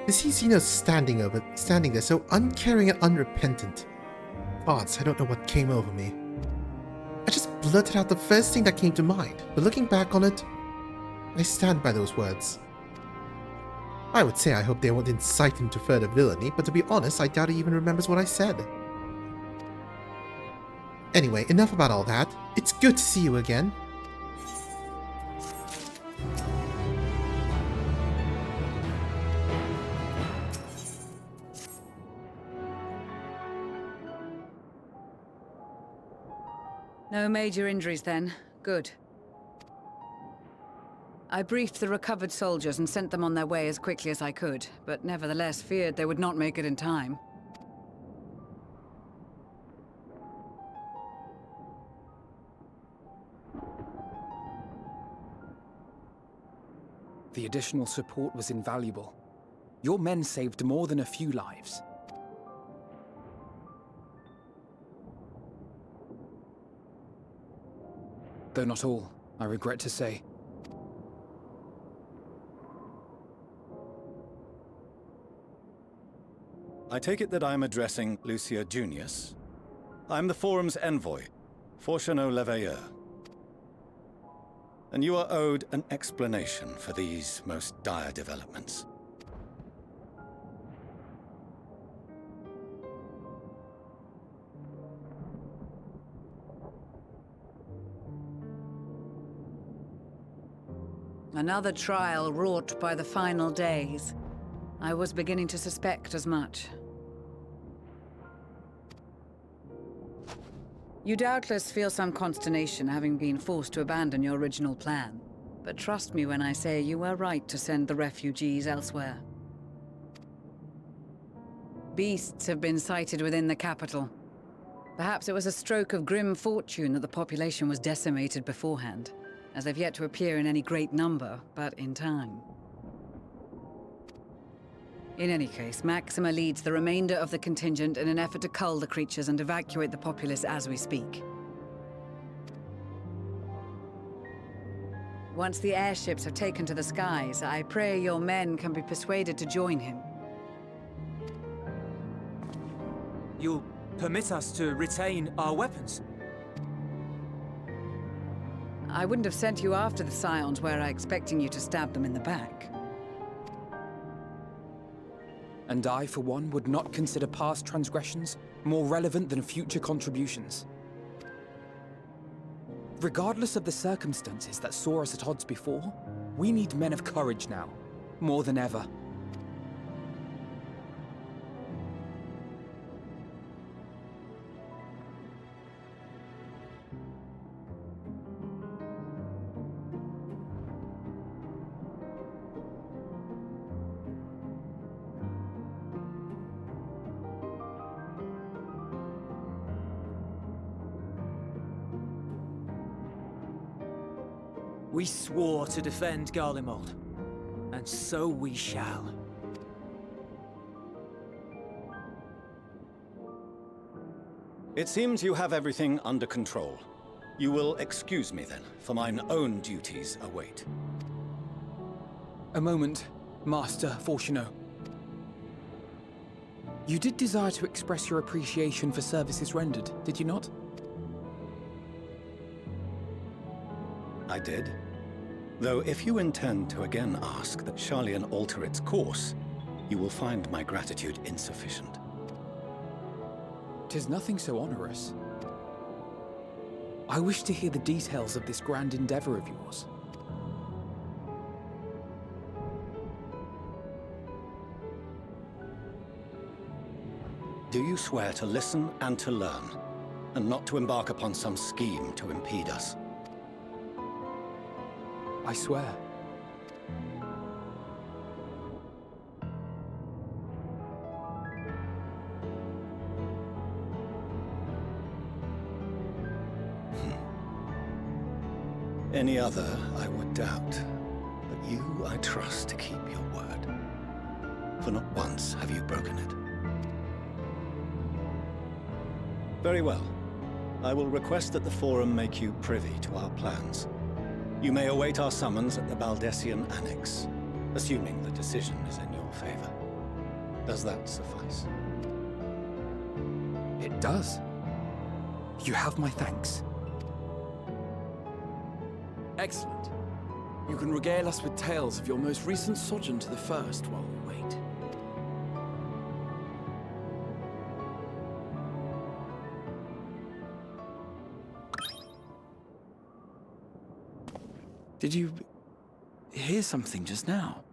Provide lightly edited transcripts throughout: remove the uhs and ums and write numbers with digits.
To see Xenos standing there so uncaring and unrepentant. Gods, I don't know what came over me. I just blurted out the first thing that came to mind, but looking back on it, I stand by those words. I would say I hope they won't incite him to further villainy, but to be honest, I doubt he even remembers what I said. Anyway, enough about all that. It's good to see you again. No major injuries then. Good. I briefed the recovered soldiers and sent them on their way as quickly as I could, but nevertheless feared they would not make it in time. The additional support was invaluable. Your men saved more than a few lives. Though not all, I regret to say. I take it that I'm addressing Lucia Junius. I'm the Forum's envoy, Fortuneau Leveilleur. And you are owed an explanation for these most dire developments. Another trial wrought by the final days. I was beginning to suspect as much. You doubtless feel some consternation having been forced to abandon your original plan. But trust me when I say you were right to send the refugees elsewhere. Beasts have been sighted within the capital. Perhaps it was a stroke of grim fortune that the population was decimated beforehand, as they've yet to appear in any great number, but in time. In any case, Maxima leads the remainder of the contingent in an effort to cull the creatures and evacuate the populace as we speak. Once the airships have taken to the skies, I pray your men can be persuaded to join him. You'll permit us to retain our weapons? I wouldn't have sent you after the Scions were I expecting you to stab them in the back. And I, for one, would not consider past transgressions more relevant than future contributions. Regardless of the circumstances that saw us at odds before, we need men of courage now, more than ever. We swore to defend Garlemald, and so we shall. It seems you have everything under control. You will excuse me then, for mine own duties await. A moment, Master Fortuneau. You did desire to express your appreciation for services rendered, did you not? I did. Though if you intend to again ask that Charlian alter its course, you will find my gratitude insufficient. 'Tis nothing so onerous. I wish to hear the details of this grand endeavor of yours. Do you swear to listen and to learn, and not to embark upon some scheme to impede us? I swear. Any other I would doubt, but you I trust to keep your word. For not once have you broken it. Very well. I will request that the Forum make you privy to our plans. You may await our summons at the Baldessian Annex, assuming the decision is in your favor. Does that suffice? It does. You have my thanks. Excellent. You can regale us with tales of your most recent sojourn to the First while we wait. Did you hear something just now?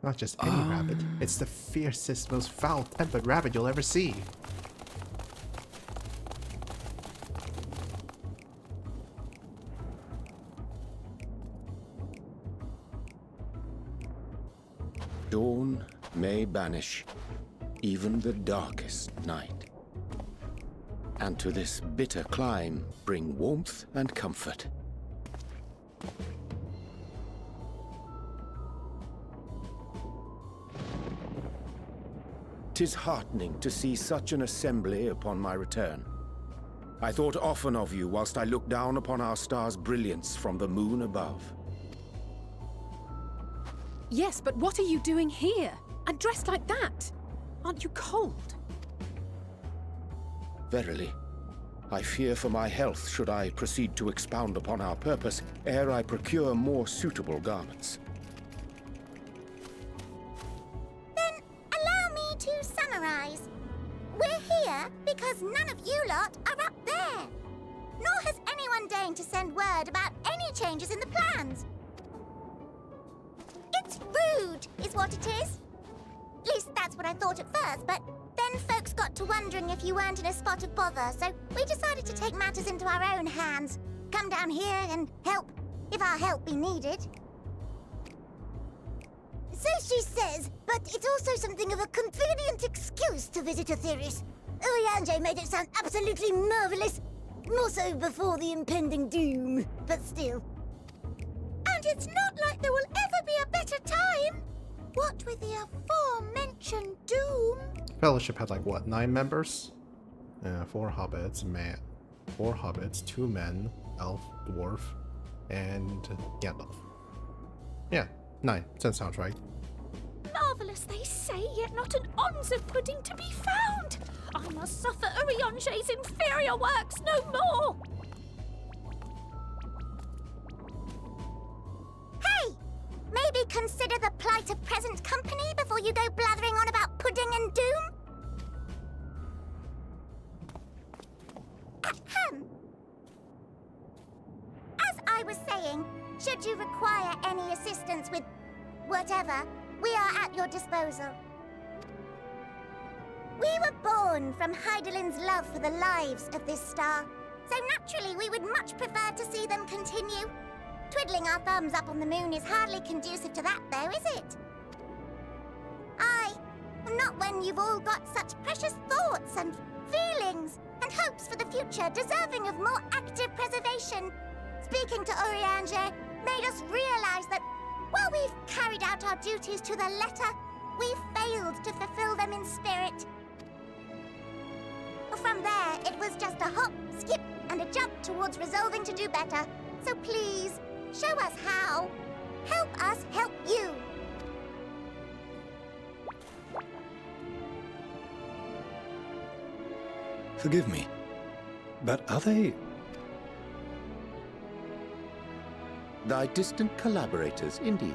Not just any rabbit. It's the fiercest, most foul-tempered rabbit you'll ever see. Dawn may banish even the darkest night, and to this bitter clime bring warmth and comfort. 'Tis heartening to see such an assembly upon my return. I thought often of you whilst I looked down upon our star's brilliance from the moon above. Yes, but what are you doing here? And dressed like that? Aren't you cold? Verily, I fear for my health should I proceed to expound upon our purpose ere I procure more suitable garments. We're here because none of you lot are up there. Nor has anyone deigned to send word about any changes in the plans. It's rude, is what it is. At least that's what I thought at first, but then folks got to wondering if you weren't in a spot of bother, so we decided to take matters into our own hands. Come down here and help, if our help be needed. So she says, but it's also something of a convenient excuse to visit Aetheris. Urianger made it sound absolutely marvelous. More so before the impending doom, but still. And it's not like there will ever be a better time. What with the aforementioned doom? Fellowship had like, what, 9 members? 4 hobbits, 4 hobbits, 2 men, elf, dwarf, and Gandalf. Yeah, 9. That sounds right. Marvellous, they say, yet not an ounce of pudding to be found. I must suffer Urianger's inferior works no more. Hey! Maybe consider the plight of present company before you go blathering on about pudding and doom? Ahem. As I was saying, should you require any assistance with whatever, we are at your disposal. We were born from Hydaelyn's love for the lives of this star, so naturally we would much prefer to see them continue. Twiddling our thumbs up on the moon is hardly conducive to that, though, is it? Aye, not when you've all got such precious thoughts and feelings and hopes for the future deserving of more active preservation. Speaking to Urianger made us realize that while we've carried out our duties to the letter, we've failed to fulfill them in spirit. From there, it was just a hop, skip, and a jump towards resolving to do better. So please, show us how. Help us help you. Forgive me, but are they... Thy distant collaborators, indeed.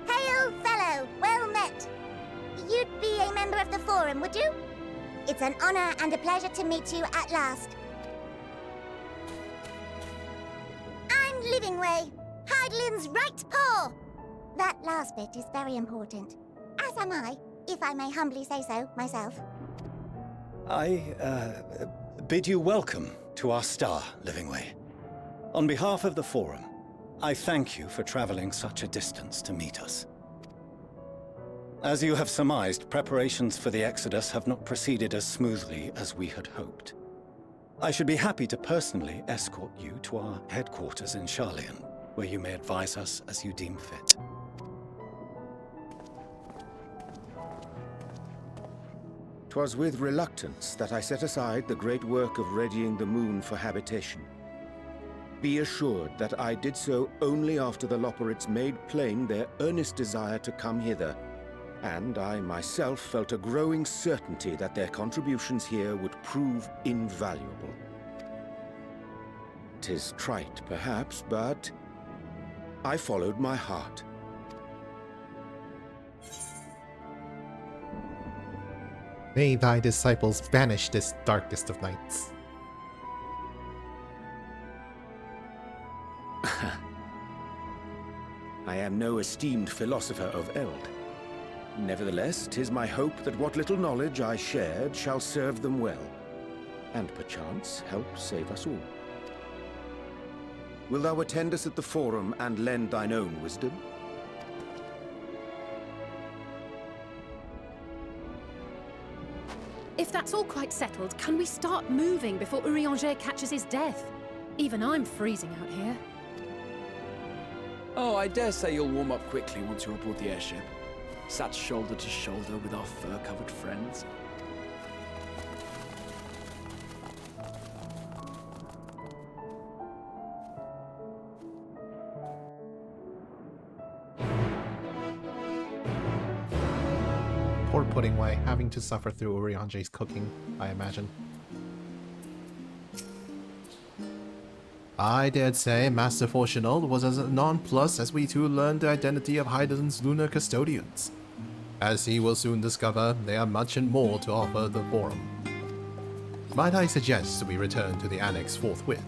Hail, fellow, well met. You'd be a member of the Forum, would you? It's an honor and a pleasure to meet you at last. I'm Livingway, Hydaelyn's right paw. That last bit is very important, as am I. if I may humbly say so myself. I bid you welcome to our star, Livingway. On behalf of the Forum, I thank you for traveling such a distance to meet us. As you have surmised, preparations for the Exodus have not proceeded as smoothly as we had hoped. I should be happy to personally escort you to our headquarters in Charlian, where you may advise us as you deem fit. 'Twas with reluctance that I set aside the great work of readying the moon for habitation. Be assured that I did so only after the Loperids made plain their earnest desire to come hither, and I myself felt a growing certainty that their contributions here would prove invaluable. 'Tis trite, perhaps, but I followed my heart. May thy disciples banish this darkest of nights. I am no esteemed philosopher of Eld. Nevertheless, 'tis my hope that what little knowledge I shared shall serve them well, and perchance help save us all. Will thou attend us at the Forum and lend thine own wisdom? If that's all quite settled, can we start moving before Urianger catches his death? Even I'm freezing out here. Oh, I dare say you'll warm up quickly once you're aboard the airship. Sat shoulder to shoulder with our fur-covered friends. Poor Puddingway, having to suffer through Urianger's cooking, I imagine. I dared say Master Fortunal was as nonplussed as we too learned the identity of Heidelin's lunar custodians. As he will soon discover, they have much and more to offer the Forum. Might I suggest we return to the Annex forthwith?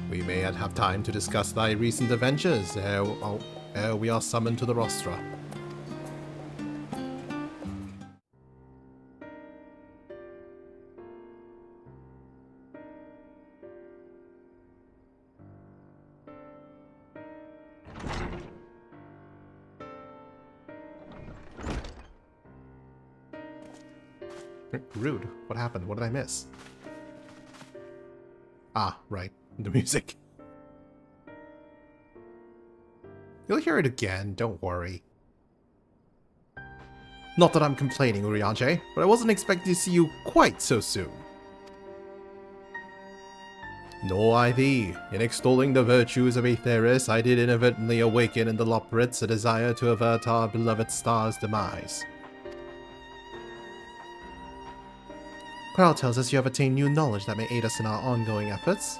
We may yet have time to discuss thy recent adventures ere we are summoned to the rostra. Rude. What happened? What did I miss? Ah, right. The music. You'll hear it again, don't worry. Not that I'm complaining, Urianger, but I wasn't expecting to see you quite so soon. Nor I thee. In extolling the virtues of Aetheris, I did inadvertently awaken in the Loperids a desire to avert our beloved star's demise. Crowd tells us you have attained new knowledge that may aid us in our ongoing efforts.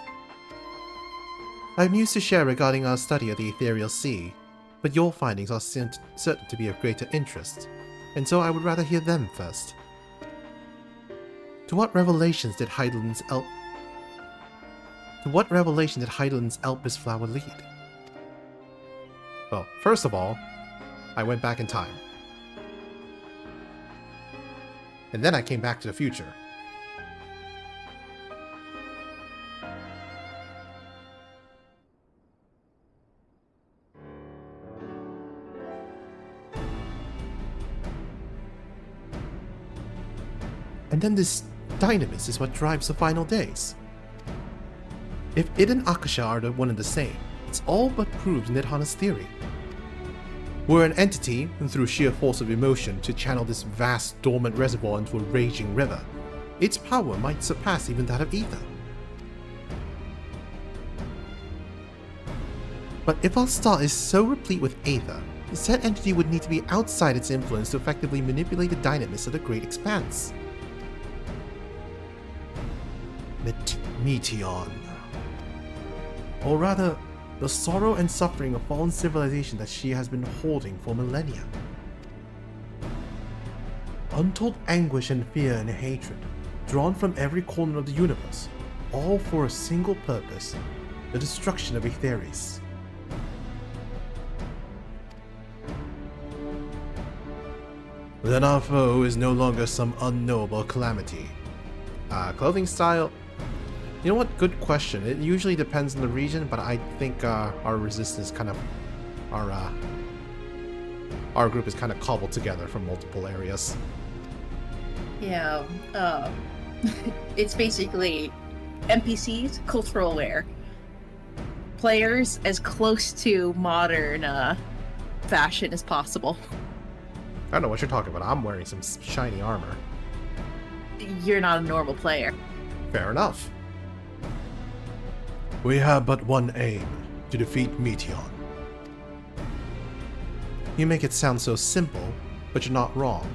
I have news to share regarding our study of the ethereal sea, but your findings are certain to be of greater interest, and so I would rather hear them first. To what revelations did Heidelin's Elpis flower lead? Well, first of all, I went back in time. And then I came back to the future. And then this dynamis is what drives the final days. If Id and Akasha are the one and the same, it's all but proves Nidhana's theory. We're an entity, and through sheer force of emotion, to channel this vast dormant reservoir into a raging river. Its power might surpass even that of ether. But if our star is so replete with aether, said entity would need to be outside its influence to effectively manipulate the dynamis of the great expanse. Meteon. Or rather, the sorrow and suffering of fallen civilization that she has been holding for millennia. Untold anguish and fear and hatred, drawn from every corner of the universe, all for a single purpose, the destruction of Aetheris. Then our foe is no longer some unknowable calamity. Clothing style? You know what? Good question. It usually depends on the region, but I think our resistance kind of... Our group is kind of cobbled together from multiple areas. Yeah, it's basically NPCs, cultural wear. Players as close to modern fashion as possible. I don't know what you're talking about. I'm wearing some shiny armor. You're not a normal player. Fair enough. We have but one aim, to defeat Meteion. You make it sound so simple, but you're not wrong.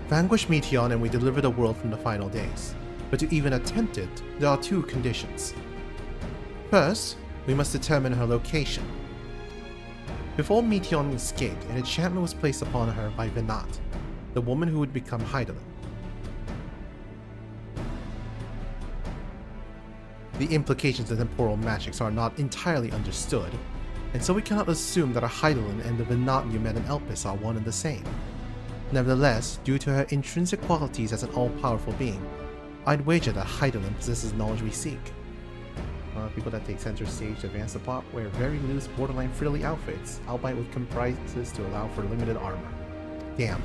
Vanquish Meteion and we deliver the world from the final days. But to even attempt it, there are two conditions. First, we must determine her location. Before Meteion escaped, an enchantment was placed upon her by Venat, the woman who would become Hydaelyn. The implications of temporal magics are not entirely understood, and so we cannot assume that a Hydaelyn and the Venat you met in Elpis are one and the same. Nevertheless, due to her intrinsic qualities as an all-powerful being, I'd wager that Hydaelyn possesses knowledge we seek. People that take center stage to advance the plot wear very loose, borderline frilly outfits, albeit with comprises to allow for limited armor. Damn.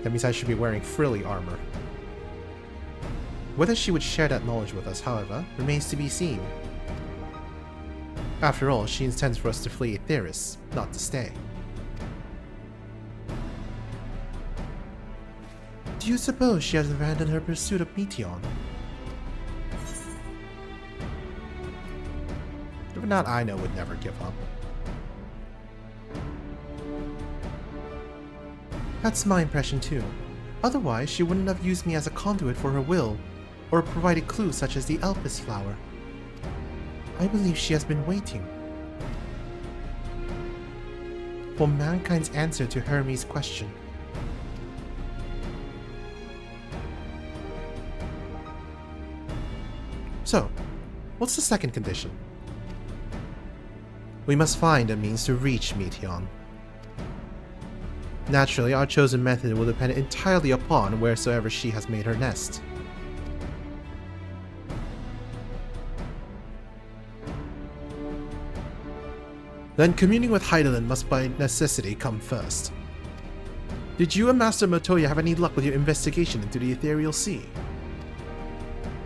That means I should be wearing frilly armor. Whether she would share that knowledge with us, however, remains to be seen. After all, she intends for us to flee Aetheris, not to stay. Do you suppose she has abandoned her pursuit of Meteion? If not, I know would never give up. That's my impression too. Otherwise, she wouldn't have used me as a conduit for her will, or provided clues such as the Elpis flower. I believe she has been waiting for mankind's answer to Hermes' question. So, what's the second condition? We must find a means to reach Meteion. Naturally, our chosen method will depend entirely upon wheresoever she has made her nest. Then communing with Hydaelyn must by necessity come first. Did you and Master Motoya have any luck with your investigation into the Ethereal Sea?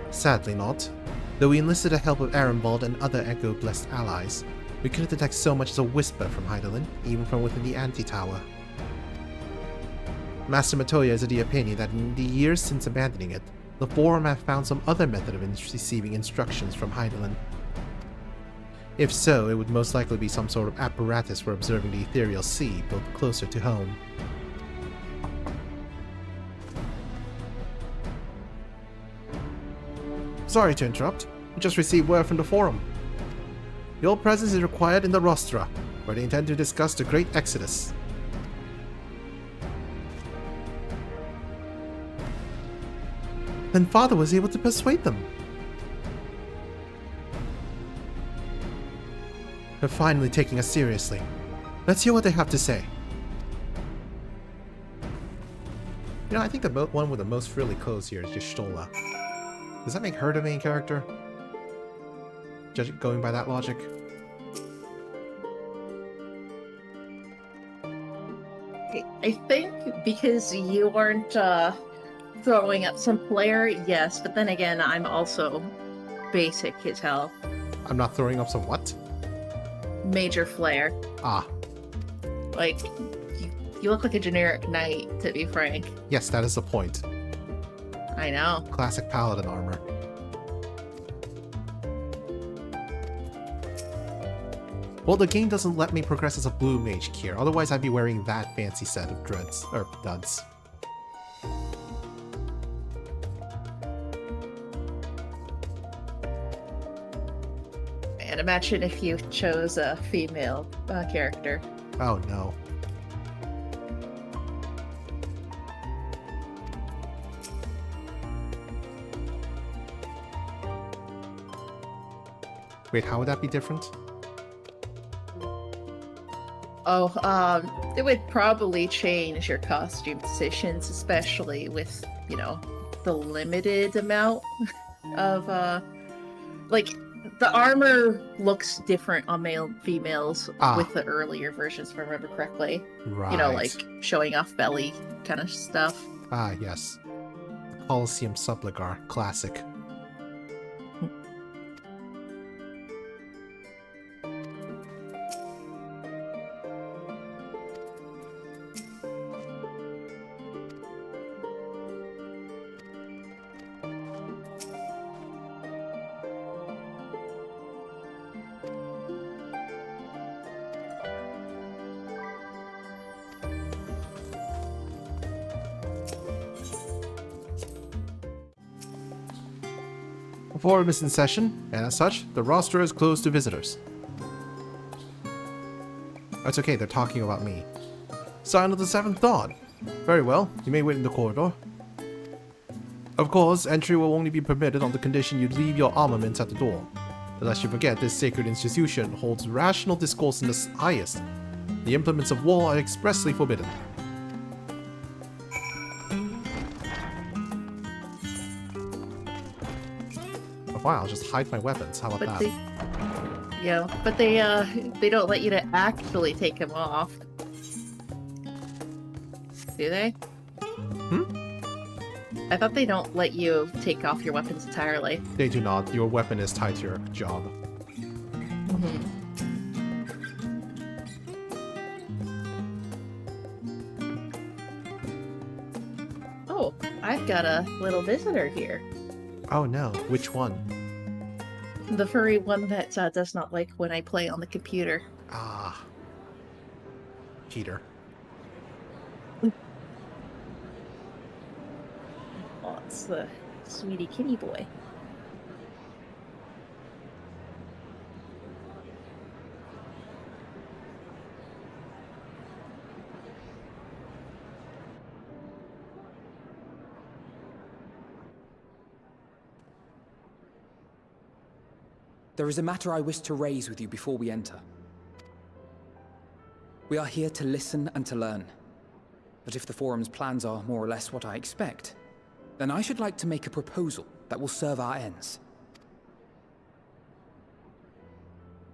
Sadly not. Though we enlisted the help of Arenvald and other Echo-blessed allies, we couldn't detect so much as a whisper from Hydaelyn, even from within the Anti-Tower. Master Motoya is of the opinion that in the years since abandoning it, the Forum have found some other method of receiving instructions from Hydaelyn. If so, it would most likely be some sort of apparatus for observing the Ethereal Sea built closer to home. Sorry to interrupt. We just received word from the Forum. Your presence is required in the Rostra, where they intend to discuss the Great Exodus. Then Father was able to persuade them. They're finally taking us seriously. Let's hear what they have to say. You know, I think the one with the most frilly clothes here is just Stola. Does that make her the main character? Going by that logic? I think because you aren't throwing up some flair, yes, but then again, I'm also basic as hell. I'm not throwing up some what? Major flair. Ah. Like, you look like a generic knight, to be frank. Yes, that is the point. I know. Classic paladin armor. Well, the game doesn't let me progress as a blue mage here, otherwise I'd be wearing that fancy set of dreads, or duds. And imagine if you chose a female character. Oh no. Wait, how would that be different? It would probably change your costume decisions, especially with, you know, the limited amount of, like, the armor looks different on male and females with the earlier versions, if I remember correctly. Right. You know, like, showing off belly kind of stuff. Ah, yes. Coliseum Subligar, classic. The forum is in session, and as such, the roster is closed to visitors. That's okay, they're talking about me. Sign of the Seventh Dawn. Very well, you may wait in the corridor. Of course, entry will only be permitted on the condition you leave your armaments at the door. Unless you forget, this sacred institution holds rational discourse in the highest. The implements of war are expressly forbidden. Wow, I'll just hide my weapons. How about that? But they don't let you to actually take them off. Do they? I thought they don't let you take off your weapons entirely. They do not. Your weapon is tied to your job. Oh, I've got a little visitor here. Oh no, which one? The furry one that does not like when I play on the computer. Ah. Peter. Oh, it's the sweetie kitty boy. There is a matter I wish to raise with you before we enter. We are here to listen and to learn. But if the forum's plans are more or less what I expect, then I should like to make a proposal that will serve our ends.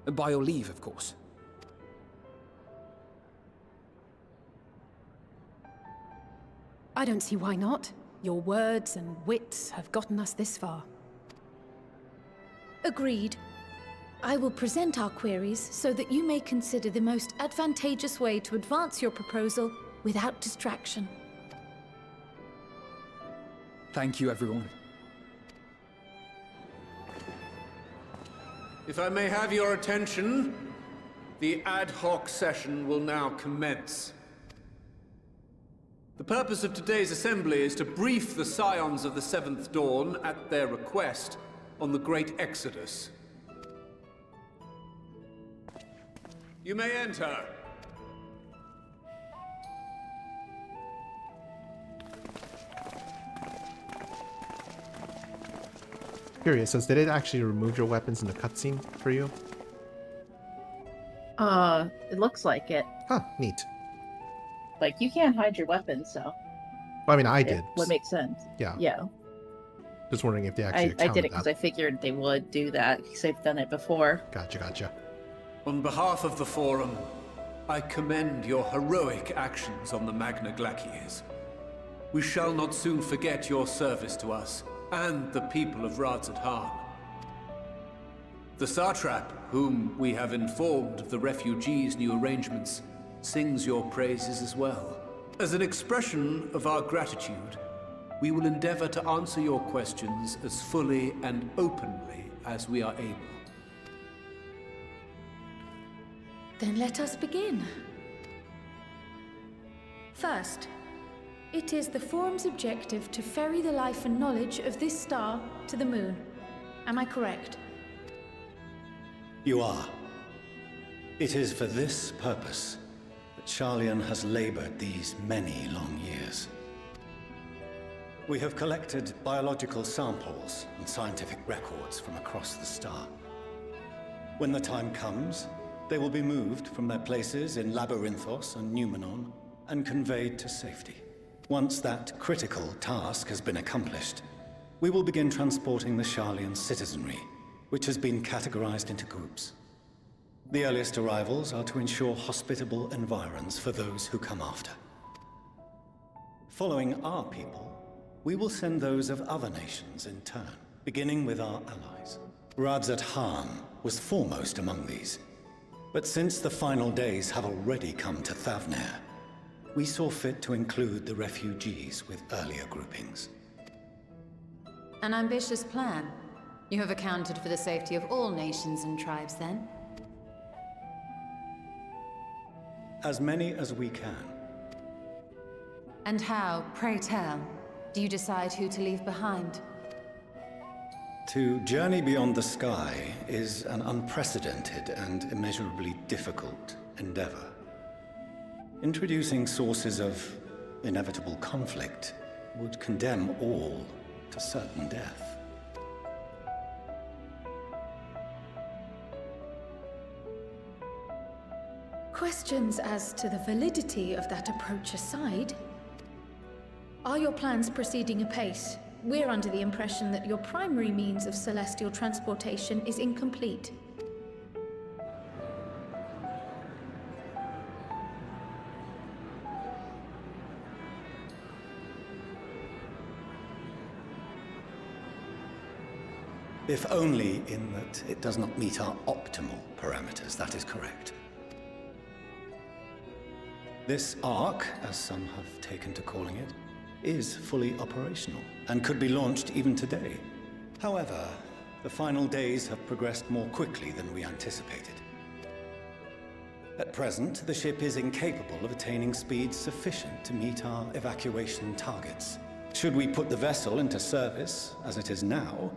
By your leave, of course. I don't see why not. Your words and wits have gotten us this far. Agreed. I will present our queries so that you may consider the most advantageous way to advance your proposal without distraction. Thank you, everyone. If I may have your attention, the ad hoc session will now commence. The purpose of today's assembly is to brief the Scions of the Seventh Dawn at their request on the Great Exodus. You may enter. Curious, so did it actually remove your weapons in the cutscene for you? It looks like it. Huh, neat. Like, you can't hide your weapons, so... Well, I mean, I did. What makes sense. Yeah. Yeah. Just wondering if they actually I did it because I figured they would do that, because they've done it before. Gotcha. On behalf of the Forum, I commend your heroic actions on the Magna Glacies. We shall not soon forget your service to us, and the people of Radzat-Han. The Satrap, whom we have informed of the refugees' new arrangements, sings your praises as well. As an expression of our gratitude, we will endeavor to answer your questions as fully and openly as we are able. Then let us begin. First, it is the Forum's objective to ferry the life and knowledge of this star to the moon. Am I correct? You are. It is for this purpose that Charlian has labored these many long years. We have collected biological samples and scientific records from across the star. When the time comes, They will be moved from their places in Labyrinthos and Numenon and conveyed to safety. Once that critical task has been accomplished, we will begin transporting the Sharlayan citizenry, which has been categorized into groups. The earliest arrivals are to ensure hospitable environs for those who come after. Following our people, we will send those of other nations in turn, beginning with our allies. Radzat Han was foremost among these. But since the final days have already come to Thavnair, we saw fit to include the refugees with earlier groupings. An ambitious plan. You have accounted for the safety of all nations and tribes, then? As many as we can. And how, pray tell, do you decide who to leave behind? To journey beyond the sky is an unprecedented and immeasurably difficult endeavor. Introducing sources of inevitable conflict would condemn all to certain death. Questions as to the validity of that approach aside, are your plans proceeding apace? We're under the impression that your primary means of celestial transportation is incomplete. If only in that it does not meet our optimal parameters, that is correct. This Ark, as some have taken to calling it, is fully operational and could be launched even today. However, the final days have progressed more quickly than we anticipated. At present, the ship is incapable of attaining speeds sufficient to meet our evacuation targets. Should we put the vessel into service, as it is now,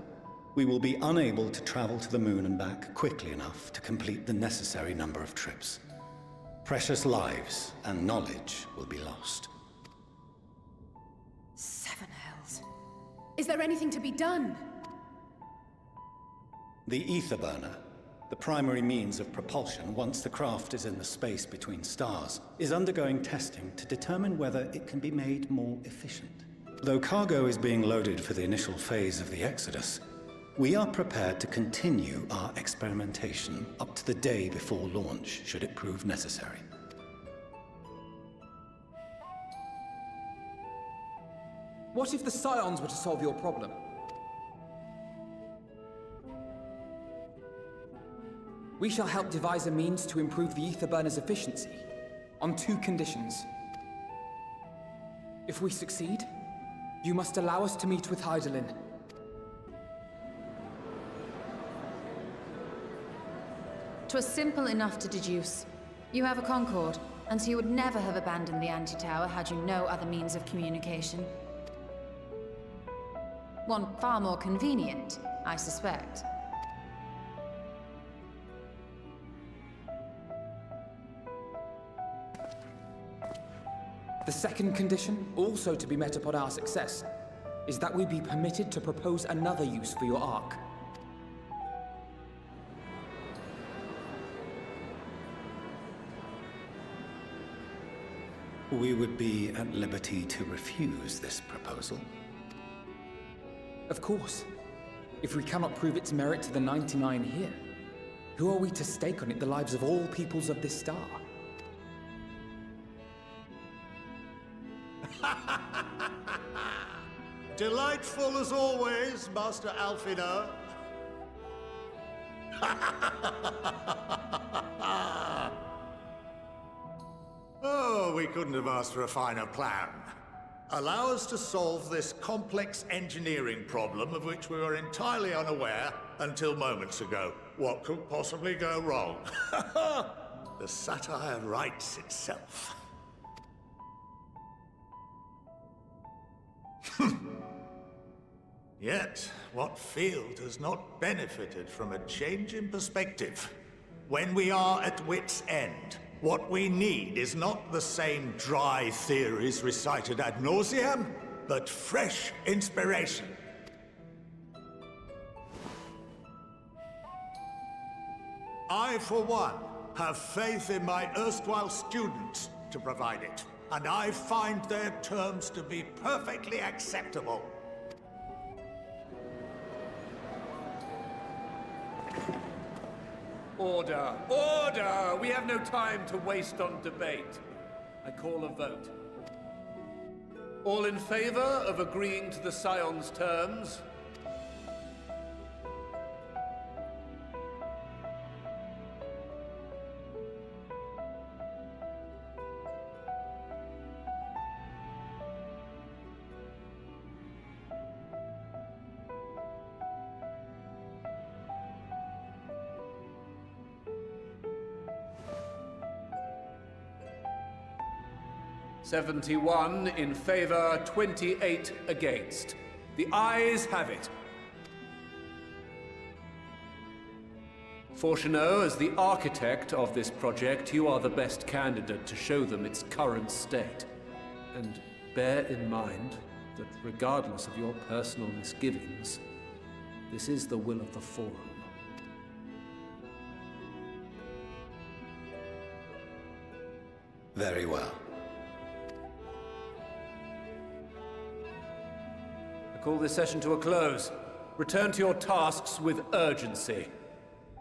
we will be unable to travel to the moon and back quickly enough to complete the necessary number of trips. Precious lives and knowledge will be lost. Seven hells. Is there anything to be done? The ether burner, the primary means of propulsion once the craft is in the space between stars, is undergoing testing to determine whether it can be made more efficient. Though cargo is being loaded for the initial phase of the Exodus, we are prepared to continue our experimentation up to the day before launch, should it prove necessary. What if the Scions were to solve your problem? We shall help devise a means to improve the ether burner's efficiency, on 2 conditions. If we succeed, you must allow us to meet with Hydaelyn. "'Twas simple enough to deduce. You have a Concord, and so you would never have abandoned the Anti-Tower had you no other means of communication. One far more convenient, I suspect. The second condition, also to be met upon our success, is that we be permitted to propose another use for your Ark. We would be at liberty to refuse this proposal. Of course. If we cannot prove its merit to the 99 here, who are we to stake on it the lives of all peoples of this star? Delightful as always, Master Alfino. Oh, we couldn't have asked for a finer plan. Allow us to solve this complex engineering problem of which we were entirely unaware until moments ago. What could possibly go wrong? The satire writes itself. Yet, what field has not benefited from a change in perspective? When we are at wit's end, what we need is not the same dry theories recited ad nauseam, but fresh inspiration. I, for one, have faith in my erstwhile students to provide it, and I find their terms to be perfectly acceptable. Order! Order! We have no time to waste on debate. I call a vote. All in favor of agreeing to the Scion's terms? "71 in favor, 28 against. The ayes have it. Fortuneau, as the architect of this project, you are the best candidate to show them its current state. And bear in mind that regardless of your personal misgivings, this is the will of the Forum. Very well. I call this session to a close. Return to your tasks with urgency.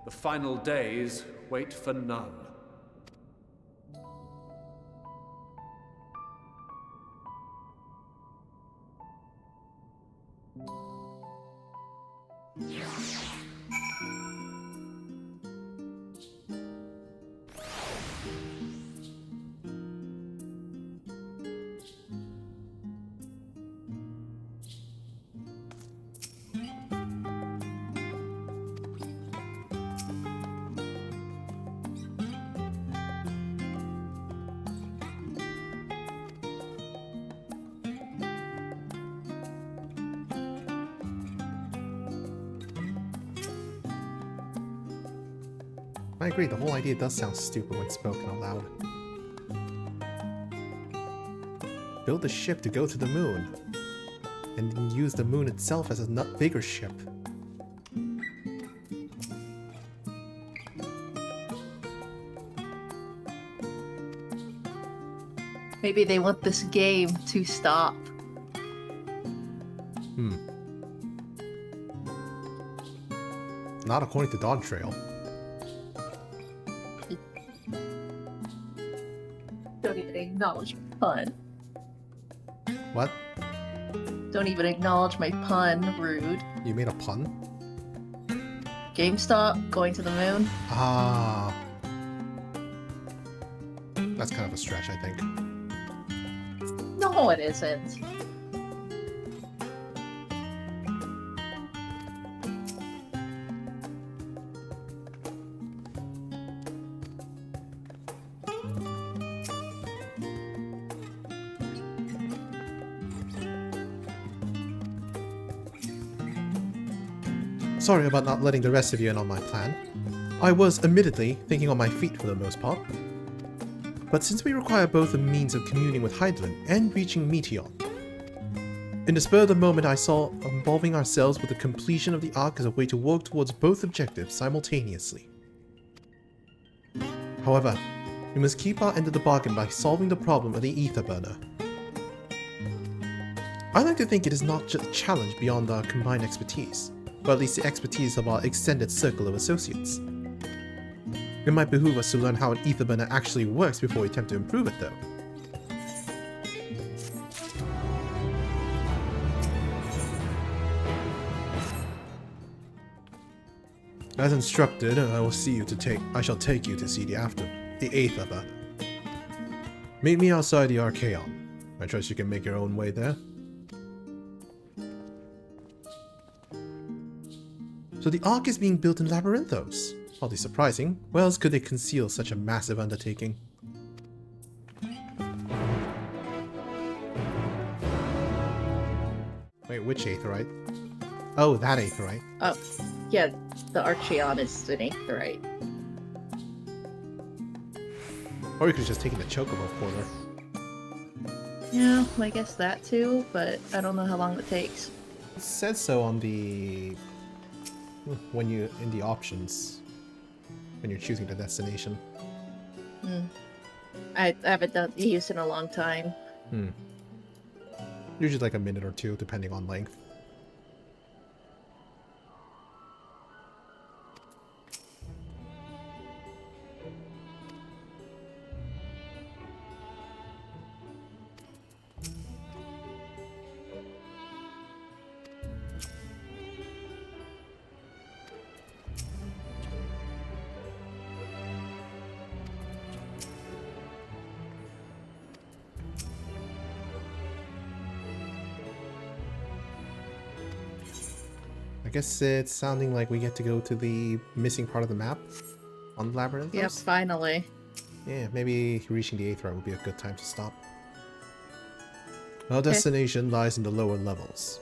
The final days wait for none. I agree, the whole idea does sound stupid when spoken aloud. Build a ship to go to the moon, and then use the moon itself as a bigger ship. Maybe they want this game to stop. Not according to Dawn Trail. Don't even acknowledge my pun. What? Don't even acknowledge my pun, rude. You made a pun? GameStop, going to the moon. Ah. That's kind of a stretch, I think. No, it isn't. Sorry about not letting the rest of you in on my plan. I was, admittedly, thinking on my feet for the most part. But since we require both a means of communing with Hydaelyn and reaching Meteion, in the spur of the moment I saw involving ourselves with the completion of the Ark as a way to work towards both objectives simultaneously. However, we must keep our end of the bargain by solving the problem of the ether burner. I like to think it is not just a challenge beyond our combined expertise, but at least the expertise of our extended circle of associates. It might behoove us to learn how an ether burner actually works before we attempt to improve it, though. As instructed, I shall take you to see the ether burner. Meet me outside the Archaeon. I trust you can make your own way there. So the Ark is being built in Labyrinthos. Hardly surprising. Where else could they conceal such a massive undertaking? Wait, which aetheryte? Oh, that aetheryte. Oh, yeah, the Archaeon is an aetheryte. Or you could have just taken the Chocobo quarter. Yeah, I guess that too, but I don't know how long it takes. It said so on the... when you in the options when you're choosing the destination. I haven't used in a long time. Usually like a minute or two, depending on length. I guess it's sounding like we get to go to the missing part of the map on Labyrinthos. Yep, finally. Yeah, maybe reaching the 8th row would be a good time to stop. Our destination lies in the lower levels.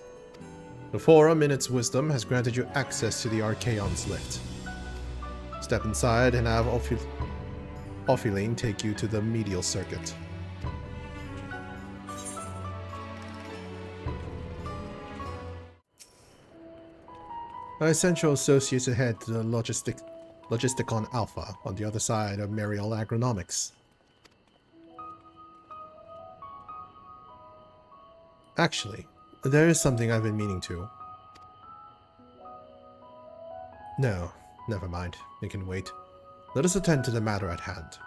The Forum, in its wisdom, has granted you access to the Archaeon's lift. Step inside and have Ophiline take you to the medial circuit. My essential associates ahead to the Logisticon Alpha on the other side of Mariel Agronomics. Actually, there is something I've been meaning to. No, never mind. It can wait. Let us attend to the matter at hand.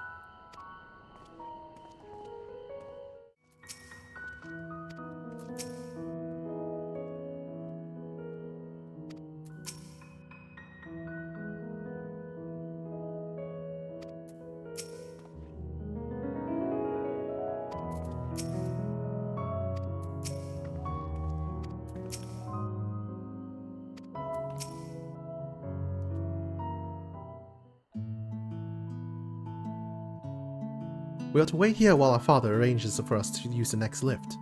We are to wait here while our father arranges for us to use the next lift.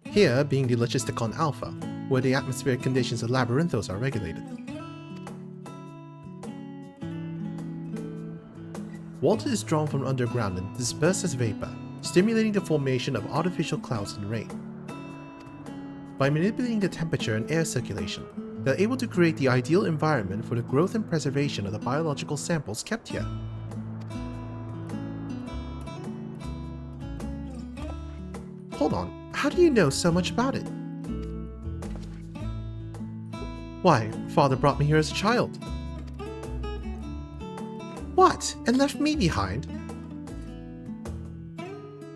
Here being the Logisticon Alpha, where the atmospheric conditions of Labyrinthos are regulated. Water is drawn from underground and dispersed as vapor, stimulating the formation of artificial clouds and rain. By manipulating the temperature and air circulation, they are able to create the ideal environment for the growth and preservation of the biological samples kept here. Hold on, how do you know so much about it? Why, father brought me here as a child. What? And left me behind?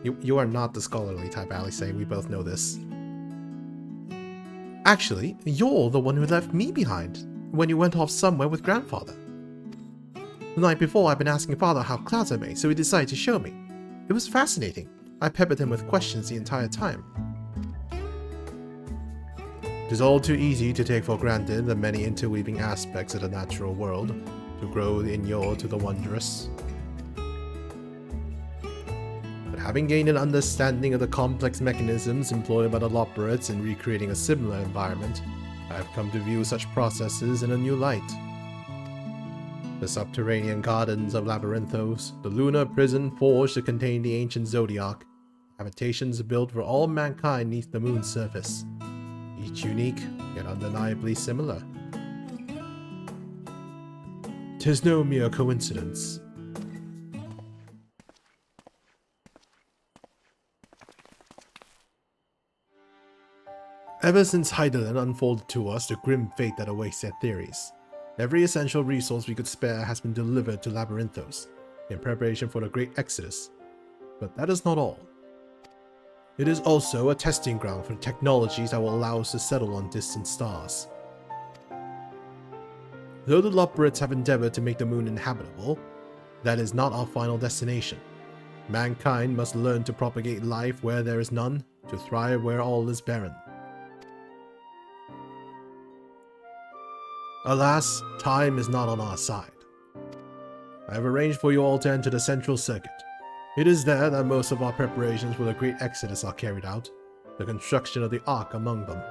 You are not the scholarly type, Alice. We both know this. Actually, you're the one who left me behind when you went off somewhere with grandfather. The night before, I've been asking father how clouds are made, so he decided to show me. It was fascinating. I peppered him with questions the entire time. It is all too easy to take for granted the many interweaving aspects of the natural world, to grow inured to the wondrous. But having gained an understanding of the complex mechanisms employed by the Loporits in recreating a similar environment, I have come to view such processes in a new light. The subterranean gardens of Labyrinthos, the lunar prison forged to contain the ancient Zodiac, habitations built for all mankind neath the moon's surface, each unique, yet undeniably similar. 'Tis no mere coincidence. Ever since Hydaelyn unfolded to us the grim fate that awaits their theories, every essential resource we could spare has been delivered to Labyrinthos, in preparation for the Great Exodus. But that is not all. It is also a testing ground for technologies that will allow us to settle on distant stars. Though the Loporits have endeavored to make the moon inhabitable, that is not our final destination. Mankind must learn to propagate life where there is none, to thrive where all is barren. Alas, time is not on our side. I have arranged for you all to enter the central circuit. It is there that most of our preparations for the Great Exodus are carried out, the construction of the Ark among them.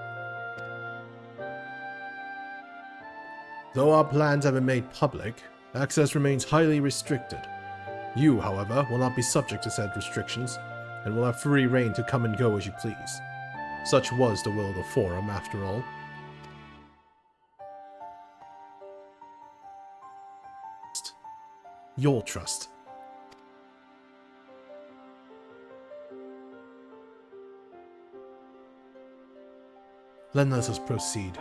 Though our plans have been made public, access remains highly restricted. You, however, will not be subject to said restrictions, and will have free reign to come and go as you please. Such was the will of the Forum, after all. your trust. Let us proceed.